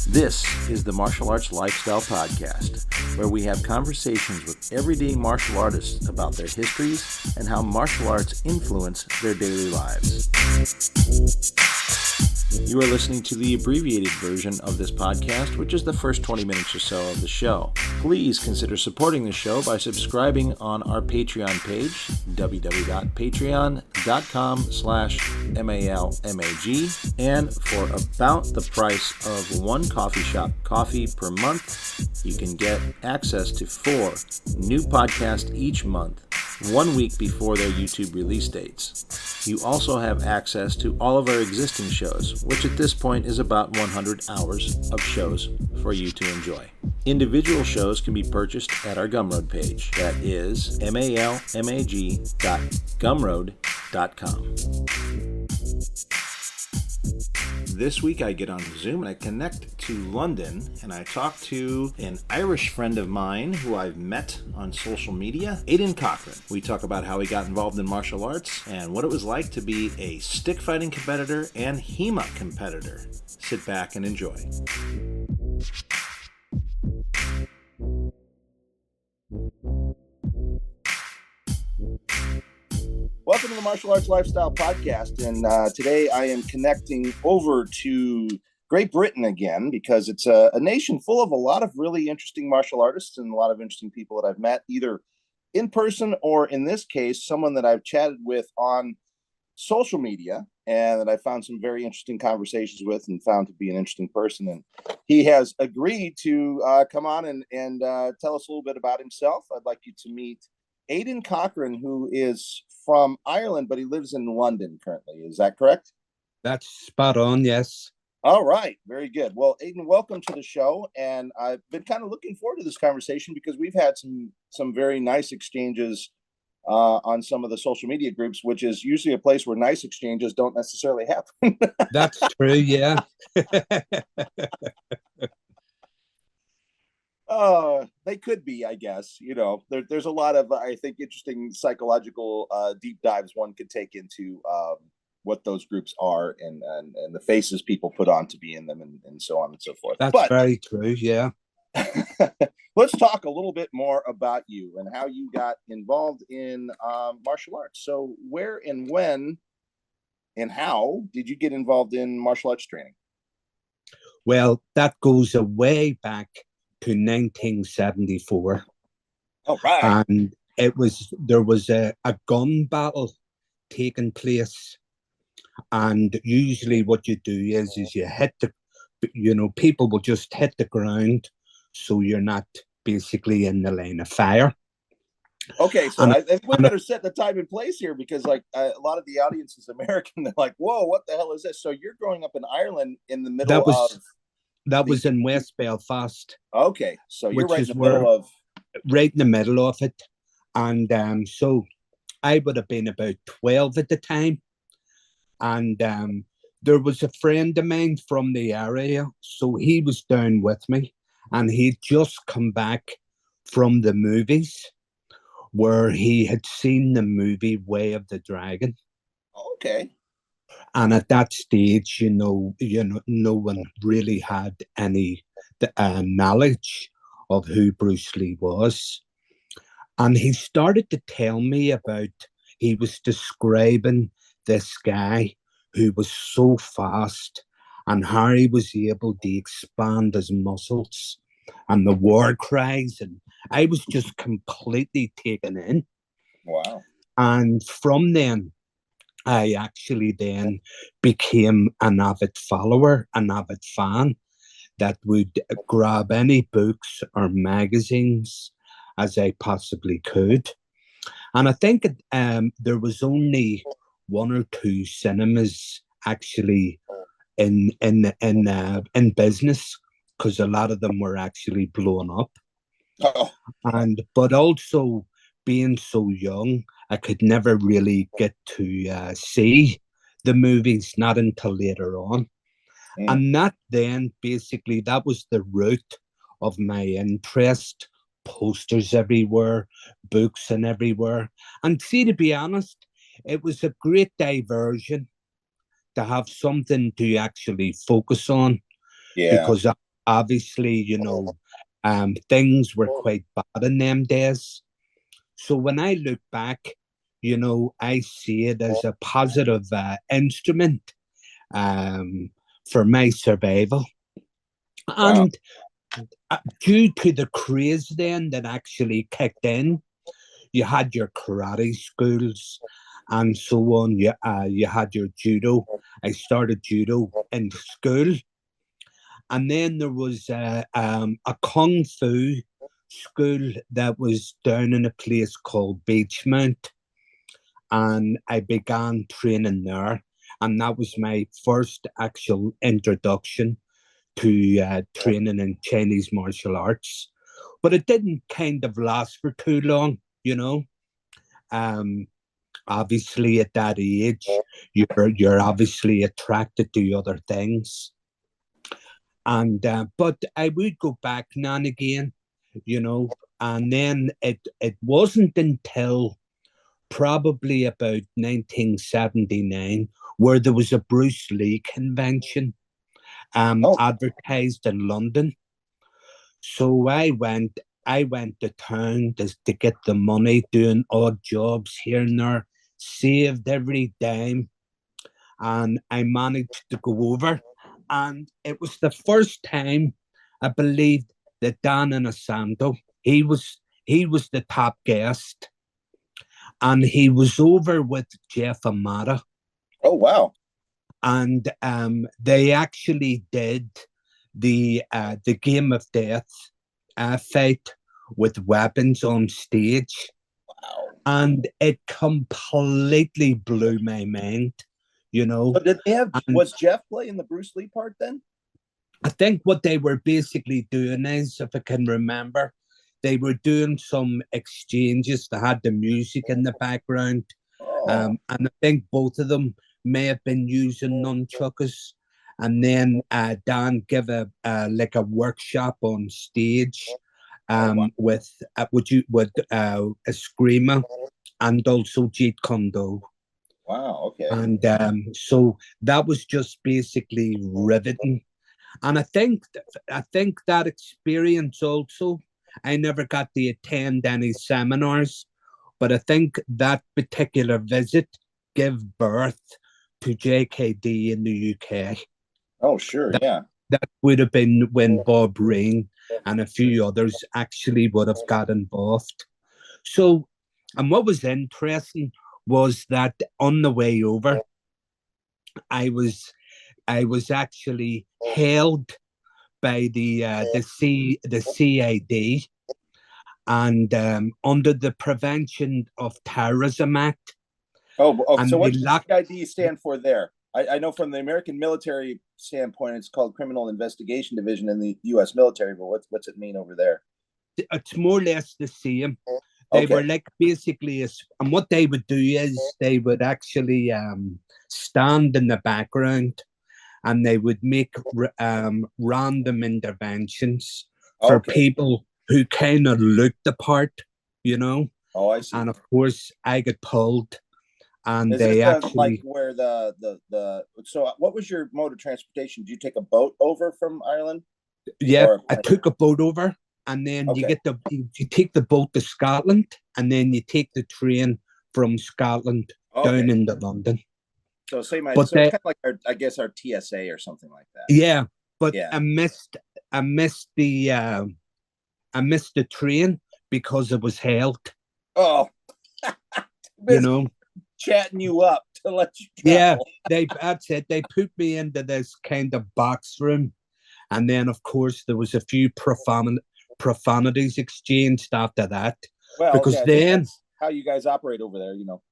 This is the Martial Arts Lifestyle Podcast, where we have conversations with everyday martial artists about their histories and how martial arts influence their daily lives. You are listening to the abbreviated version of this podcast, which is the first 20 minutes or so of the show. Please consider supporting the show by subscribing on our Patreon page, www.patreon.com/malmag, and for about the price of one coffee shop coffee per month, you can get access to 4 new podcasts each month, 1 week before their YouTube release dates. You also have access to all of our existing shows, which at this point is about 100 hours of shows for you to enjoy. Individual shows can be purchased at our Gumroad page. That is malmag.gumroad.com. This week I get on Zoom and I connect to London and I talk to an Irish friend of mine who I've met on social media, Aiodhan Cochrane. We talk about how he got involved in martial arts and what it was like to be a stick fighting competitor and HEMA competitor. Sit back and enjoy. Welcome to the Martial Arts Lifestyle Podcast, and today I am connecting over to Great Britain again because it's a nation full of a lot of really interesting martial artists and a lot of interesting people that I've met either in person or, in this case, someone that I've chatted with on social media and that I found some very interesting conversations with and found to be an interesting person. And he has agreed to come on and tell us a little bit about himself. I'd like you to meet Aiodhan Cochrane, who is from Ireland, but he lives in London currently. Is that correct? That's spot on, yes. All right. Very good. Well, Aiodhan, welcome to the show. And I've been kind of looking forward to this conversation because we've had some very nice exchanges on some of the social media groups, which is usually a place where nice exchanges don't necessarily happen. That's true, yeah. They could be, I guess. You know, there's a lot of, I think, interesting psychological deep dives one could take into what those groups are and the faces people put on to be in them and so on and so forth. That's very true, yeah. Let's talk a little bit more about you and how you got involved in martial arts. So where and when and how did you get involved in martial arts training? Well, that goes way back to 1974. All right. And there was a gun battle taking place. And usually what you do is you hit people will just hit the ground so you're not basically in the line of fire. Okay, so I think we better set the time and place here because like a lot of the audience is American. They're like, whoa, what the hell is this? So you're growing up in Ireland in the middle That was in West Belfast. Okay, so you're right in the middle of... Right in the middle of it. And so I would have been about 12 at the time. And there was a friend of mine from the area, so he was down with me. And he'd just come back from the movies where he had seen the movie Way of the Dragon. Okay. And at that stage, no one really had any knowledge of who Bruce Lee was. And he started to tell me he was describing this guy who was so fast and how he was able to expand his muscles and the war cries. And I was just completely taken in. Wow. And from then, I actually then became an avid follower, an avid fan that would grab any books or magazines as I possibly could. And I think there was only 1 or 2 cinemas actually in business because a lot of them were actually blown up. Oh. But also being so young, I could never really get to see the movies, not until later on. Mm. And that was the root of my interest. Posters everywhere, books and everywhere. And see, to be honest, it was a great diversion to have something to actually focus on, Yeah. because obviously, things were quite bad in them days. So when I look back, I see it as a positive instrument um, for my survival. Wow. And due to the craze then that actually kicked in, you had your karate schools and so on. You had your judo. I started judo in school. And then there was a kung fu school that was down in a place called Beachmount. And I began training there. And that was my first actual introduction to training in Chinese martial arts. But it didn't kind of last for too long, Um, obviously, at that age, you're obviously attracted to other things. And but I would go back now and again, and then it wasn't until probably about 1979 where there was a Bruce Lee convention Oh, advertised in London. So I went to town to get the money, doing odd jobs here and there, saved every dime, and I managed to go over. And it was the first time I believed that Dan Inosanto, he was the top guest, and he was over with Jeff Amata, oh, wow. and they actually did the game of death fight with weapons on stage, Wow. and it completely blew my mind. So did they have, And was Jeff playing the Bruce Lee part then? I think what they were basically doing is, if I can remember, they were doing some exchanges. They had the music in the background, Oh, and I think both of them may have been using nunchuckers. And then Dan gave a workshop on stage, oh, wow. with a screamer and also Jeet Kune Do. Wow. Okay. And so that was just basically riveting. And I think that experience also, I never got to attend any seminars, but I think that particular visit gave birth to JKD in the UK. Oh, sure. That Yeah. that would have been when Bob Rain and a few others actually would have got involved. So, and what was interesting was that on the way over, I was I was actually held by the CID, and under the Prevention of Terrorism Act, Oh, so and they what's locked. CID stand for there? I know from the American military standpoint, it's called Criminal Investigation Division in the U.S. military, but what's it mean over there? It's more or less the same. They were Okay. like basically, and what they would do is they would actually stand in the background, and they would make random interventions for Okay. people who kind of looked the part, you know. Oh, I see. And of course, I got pulled, and Is this they like actually, where the so what was your mode of transportation? Did you take a boat over from Ireland yeah, or a I plane? took a boat over, and then Okay. you take the boat to Scotland, and then you take the train from Scotland Okay. down into London. So But so it's they, kind of like our, I guess our TSA or something like that. yeah, but Yeah. I missed the train because it was held. Oh, You busy know, chatting you up to let you yeah, travel. that's it. They put me into this kind of box room, and then of course there was a few profanities exchanged after that, Well, okay, because I think then that's how you guys operate over there, you know.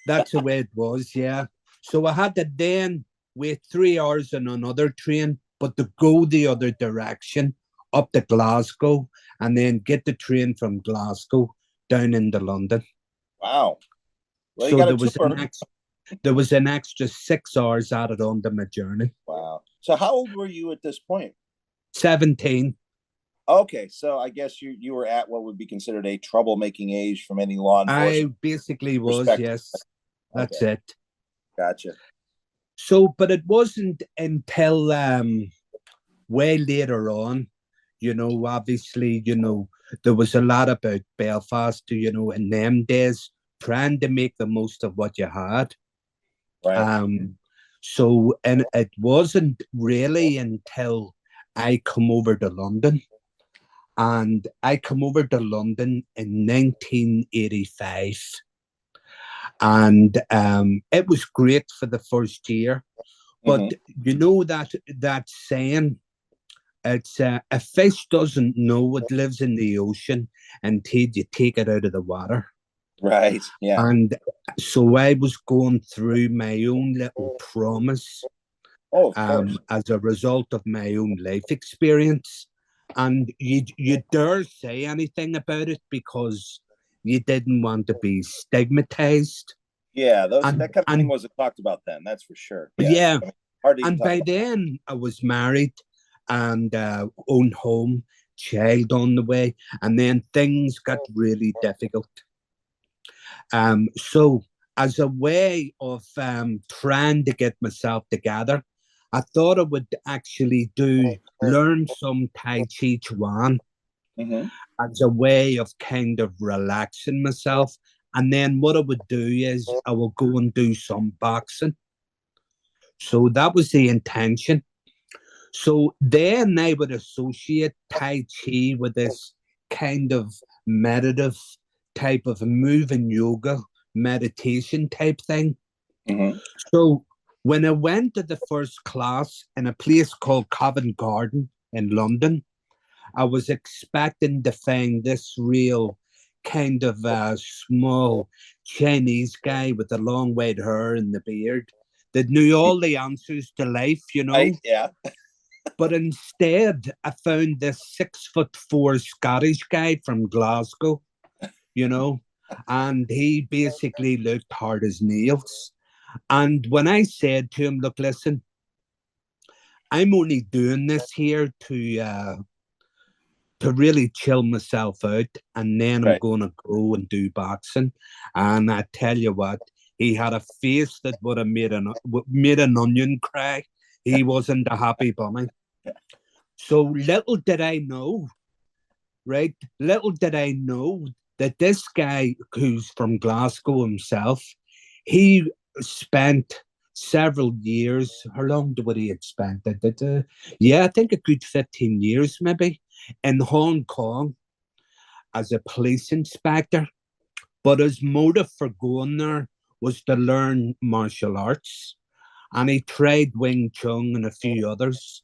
that's the way it was. Yeah, so I had to then wait 3 hours on another train, but to go the other direction up to Glasgow, and then get the train from Glasgow down into London. Wow. Well, you So got a there tour. was an extra 6 hours added on to my journey. Wow. So how old were you at this point? 17. Okay, so I guess you were at what would be considered a troublemaking age from any law I enforcement basically was, perspective. yes. That's Okay, it. gotcha. So, but it wasn't until way later on, obviously, there was a lot about Belfast, in them days, trying to make the most of what you had. Right. So, and it wasn't really until I come over to London, and I come over to London in 1985, and it was great for the first year. But that saying, it's a fish doesn't know it lives in the ocean until you take it out of the water. Right. Yeah. And so I was going through my own little traumas as a result of my own life experience. And you dare say anything about it because you didn't want to be stigmatized. Yeah, that kind of thing wasn't talked about then. That's for sure. Yeah. I mean, hard to even And talk by about. then I was married and owned home, child on the way, and then things got really difficult. So as a way of trying to get myself together, I thought I would actually learn some Tai Chi Chuan as a way of kind of relaxing myself. And then what I would do is I will go and do some boxing. So that was the intention. So then I would associate Tai Chi with this kind of meditative type of moving yoga, meditation type thing. So when I went to the first class in a place called Covent Garden in London, I was expecting to find this real kind of small Chinese guy with the long white hair and the beard that knew all the answers to life, Right. Yeah. But instead, I found this 6'4" Scottish guy from Glasgow, and he basically looked hard as nails. And when I said to him, look, listen, I'm only doing this here to really chill myself out, and then I'm going to go and do boxing. And I tell you what, he had a face that would have made an onion cry. He wasn't a happy bunny. So little did I know, right? Little did I know that this guy who's from Glasgow himself, he spent several years. How long would he have spent? I think a good 15 years maybe in Hong Kong as a police inspector. But his motive for going there was to learn martial arts. And he tried Wing Chun and a few others.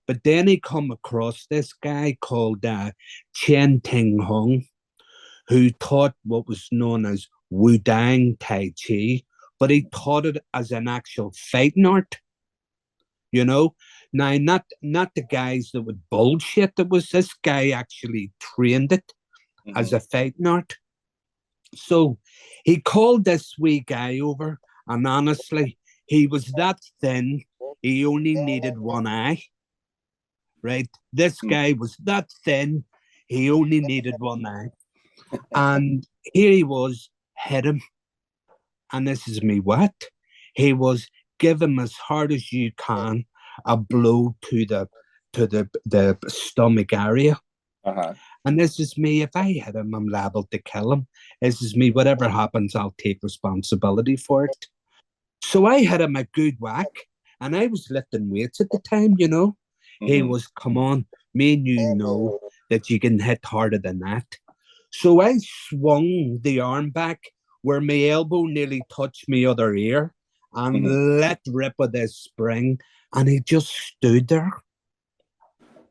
But then he come across this guy called Chen Ting Hung, who taught what was known as Wudang Tai Chi, but he taught it as an actual fighting art. Now, not the guys that would bullshit. It was this guy actually trained it as a fighting art. So he called this wee guy over, and honestly, he was that thin, he only needed one eye. Right? This guy was that thin, he only needed one eye. And here he was, hit him. And this is me, what? He was, give him as hard as you can a blow to the stomach area. And this is me, if I hit him, I'm liable to kill him. This is me, whatever happens, I'll take responsibility for it. So I hit him a good whack, and I was lifting weights at the time, He was, come on, me and you know that you can hit harder than that. So I swung the arm back where my elbow nearly touched my other ear and let rip of this spring, and he just stood there.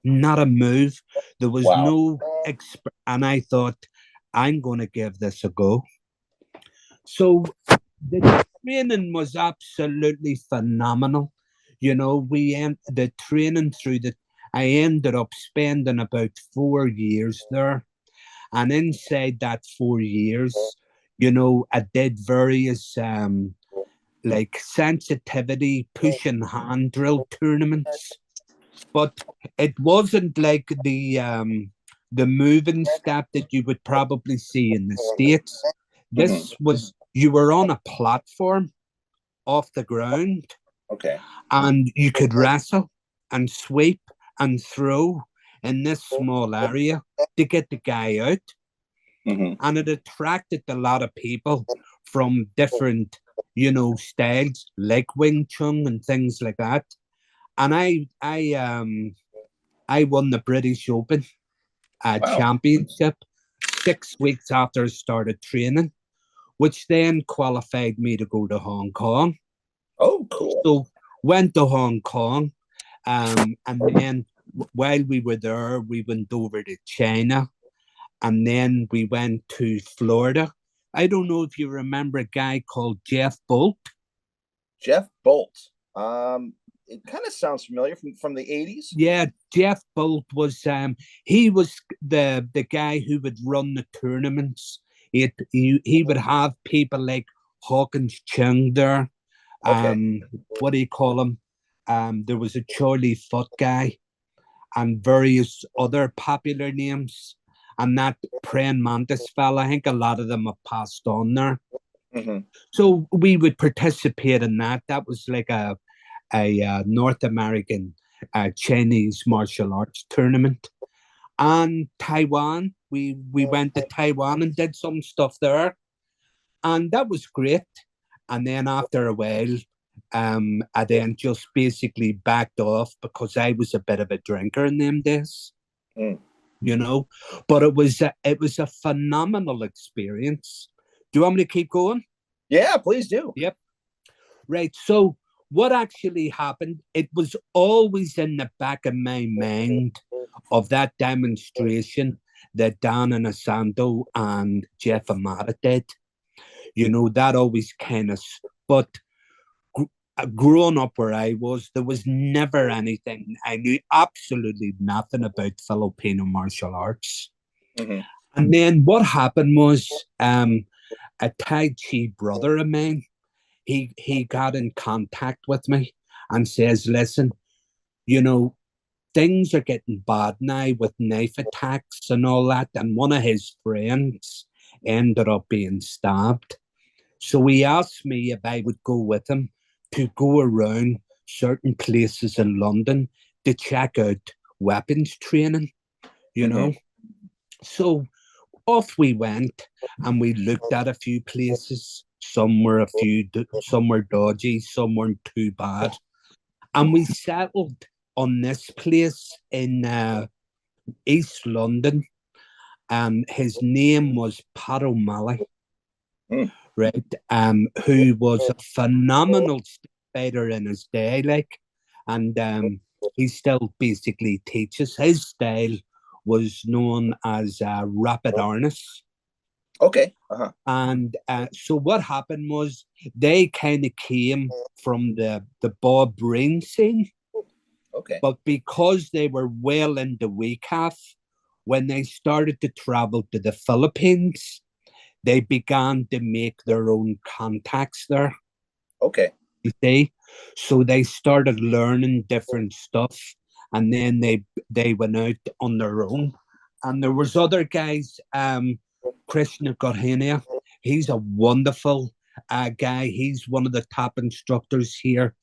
Not a move. There was no and I thought, I'm going to give this a go. So the training was absolutely phenomenal. The training I ended up spending about 4 years there. And inside that 4 years, I did various like sensitivity, push and hand drill tournaments. But it wasn't like the moving step that you would probably see in the States. This was, you were on a platform off the ground, Okay. and you could wrestle and sweep and throw in this small area to get the guy out. Mm-hmm. And it attracted a lot of people from different, styles like Wing Chun and things like that. And I won the British Open Wow. championship 6 weeks after I started training, which then qualified me to go to Hong Kong. Oh, cool. So went to Hong Kong, and then while we were there, we went over to China, and then we went to Florida. I don't know if you remember a guy called Jeff Bolt. Jeff Bolt. It kind of sounds familiar from the 80s. Yeah, Jeff Bolt was he was the guy who would run the tournaments. He would have people like Hawkins Chung there. Okay. What do you call him? There was a Charlie Foot guy and various other popular names. And that praying mantis fella, I think a lot of them have passed on there. Mm-hmm. So we would participate in that. That was like a North American Chinese martial arts tournament. And Taiwan, we went to Taiwan and did some stuff there, and that was great. And then after a while, I then just basically backed off because I was a bit of a drinker in them days, Mm. But it was a phenomenal experience. Do you want me to keep going? Yeah, please do. Yep. Right. So what actually happened? It was always in the back of my mind of that demonstration that Dan and Asando and Jeff Amata did. That always kind of, but growing up where I was, there was never anything. I knew absolutely nothing about Filipino martial arts. Mm-hmm. And then what happened was a Tai Chi brother of mine, he got in contact with me and says, listen, things are getting bad now with knife attacks and all that. And one of his friends ended up being stabbed. So he asked me if I would go with him to go around certain places in London to check out weapons training, Mm-hmm. So off we went and we looked at a few places. Some were some were dodgy, some weren't too bad. And we settled on this place in East London. And his name was Pat O'Malley. Mm. Right? Who was a phenomenal fighter in his day, and he still basically teaches. His style was known as rapid harness. Okay. Uh-huh. And so what happened was they kind of came from the Bob Brain scene. Okay. But because they were well into WCAF, when they started to travel to the Philippines, they began to make their own contacts there. Okay. You see? So they started learning different stuff, and then they went out on their own. And there was other guys, Krishna Gorhania. He's a wonderful guy. He's one of the top instructors here.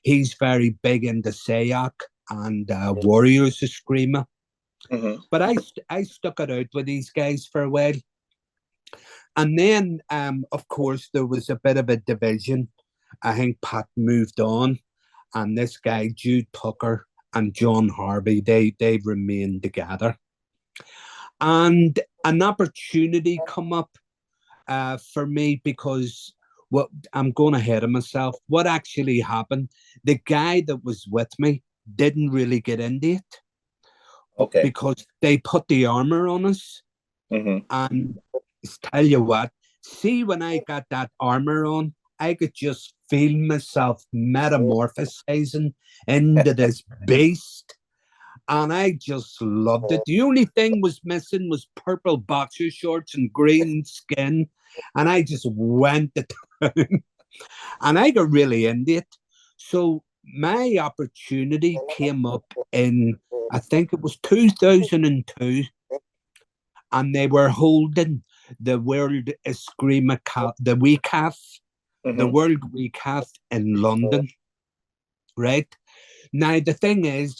He's very big into Sayak and Warriors of Screamer. Mm-hmm. But I stuck it out with these guys for a while. And then, of course, there was a bit of a division. I think Pat moved on, and this guy, Jude Tucker and John Harvey, they remained together. And an opportunity come up for me because I'm going ahead of myself. What actually happened? The guy that was with me didn't really get into it. Okay. Because they put the armor on us. Mm-hmm. And tell you what, see, when I got that armor on, I could just feel myself metamorphosizing into this beast. And I just loved it. The only thing was missing was purple boxer shorts and green skin. And I just went to town. And I got really into it. So my opportunity came up in, I think it was 2002. And they were holding the World Eskrima, the WCAF the World Week have in London, right? Now, the thing is,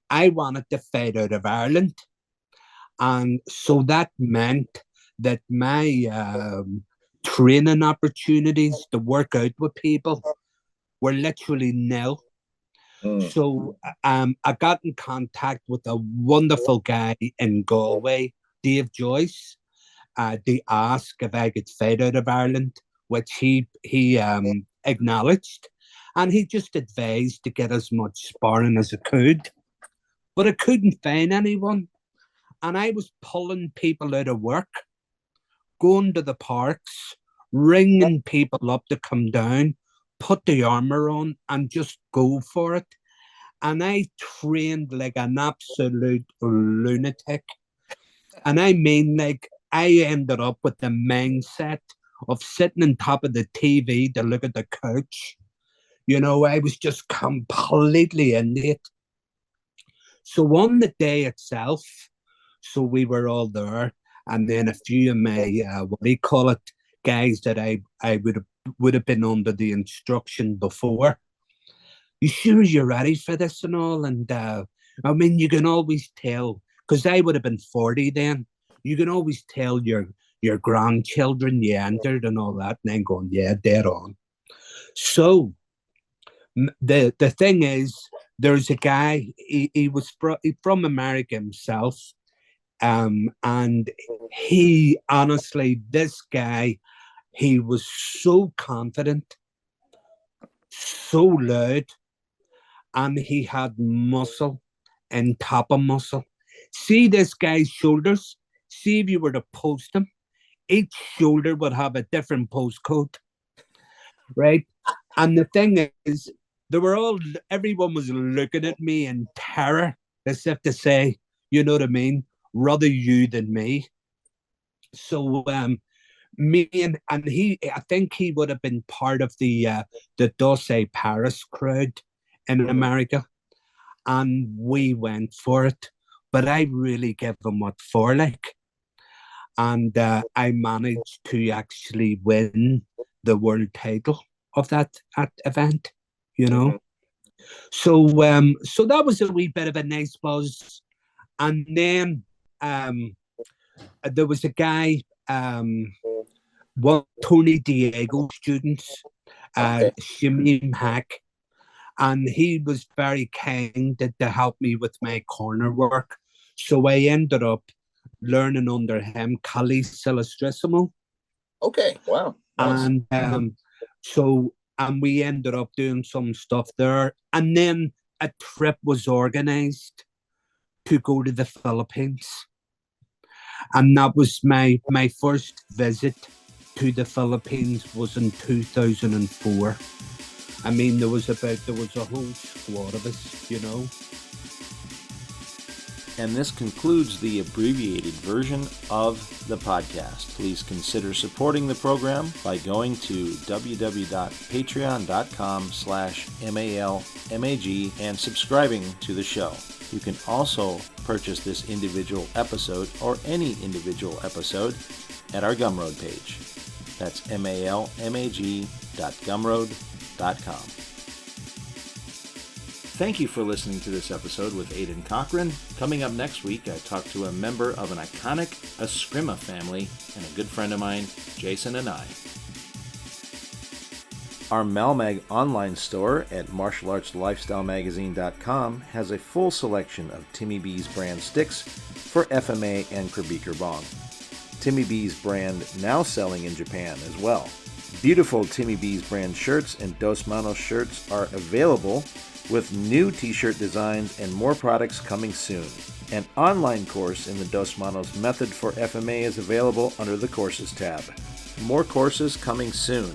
I wanted to fight out of Ireland. And so that meant that my training opportunities to work out with people were literally nil. So I got in contact with a wonderful guy in Galway, Dave Joyce, to ask if I could fight out of Ireland, which he acknowledged. And he just advised to get as much sparring as I could. But I couldn't find anyone. And I was pulling people out of work, going to the parks, ringing people up to come down, put the armor on, and just go for it. And I trained like an absolute lunatic. And I mean, like, I ended up with the mindset of sitting on top of the TV to look at the couch. You know, I was just completely in it. So on the day itself, so we were all there, and then a few of my what do you call it, guys that I would have been under the instruction before. You sure you're ready for this and all? And I mean, you can always tell, because I would have been 40 then. You can always tell your grandchildren you entered and all that, and then going, yeah, dead on. So the thing is, there's a guy. He was from America himself. And he honestly, this guy, he was so confident, so loud, and he had muscle and top of muscle. See this guy's shoulders? See if you were to post him, each shoulder would have a different postcode, right? And the thing is, everyone was looking at me in terror, as if to say, you know what I mean? Rather you than me. So me and he, I think he would have been part of the Doce Paris crowd in America, and we went for it. But I really gave him what for, like, and I managed to actually win the world title of that event. You know, so that was a wee bit of a nice buzz, and then. There was a guy, Tony Diego students, Shamim Hack, and he was very kind to help me with my corner work. So I ended up learning under him Cali Silistrissimo. Okay, wow. Nice. And we ended up doing some stuff there. And then a trip was organized to go to the Philippines. And that was my first visit to the Philippines was in 2004. I mean, there was a whole squad of us, you know. And this concludes the abbreviated version of the podcast. Please consider supporting the program by going to www.patreon.com/malmag and subscribing to the show. You can also purchase this individual episode or any individual episode at our Gumroad page. That's malmag.gumroad.com. Thank you for listening to this episode with Aiodhan Cochrane. Coming up next week, I talk to a member of an iconic Eskrima family and a good friend of mine, Jason and I. Our Malmag online store at martialartslifestylemagazine.com has a full selection of Timmy B's brand sticks for FMA and Krabiker Bong. Timmy B's brand now selling in Japan as well. Beautiful Timmy B's brand shirts and Dos Manos shirts are available with new t-shirt designs and more products coming soon. An online course in the Dos Manos method for FMA is available under the Courses tab. More courses coming soon.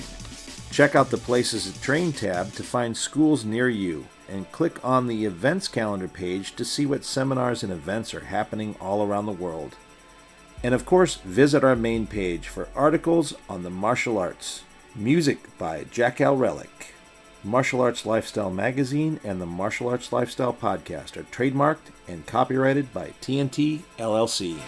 Check out the Places to Train tab to find schools near you, and click on the Events Calendar page to see what seminars and events are happening all around the world. And of course, visit our main page for articles on the martial arts. Music by Jack Al Relic. Martial Arts Lifestyle Magazine and the Martial Arts Lifestyle Podcast are trademarked and copyrighted by TNT LLC.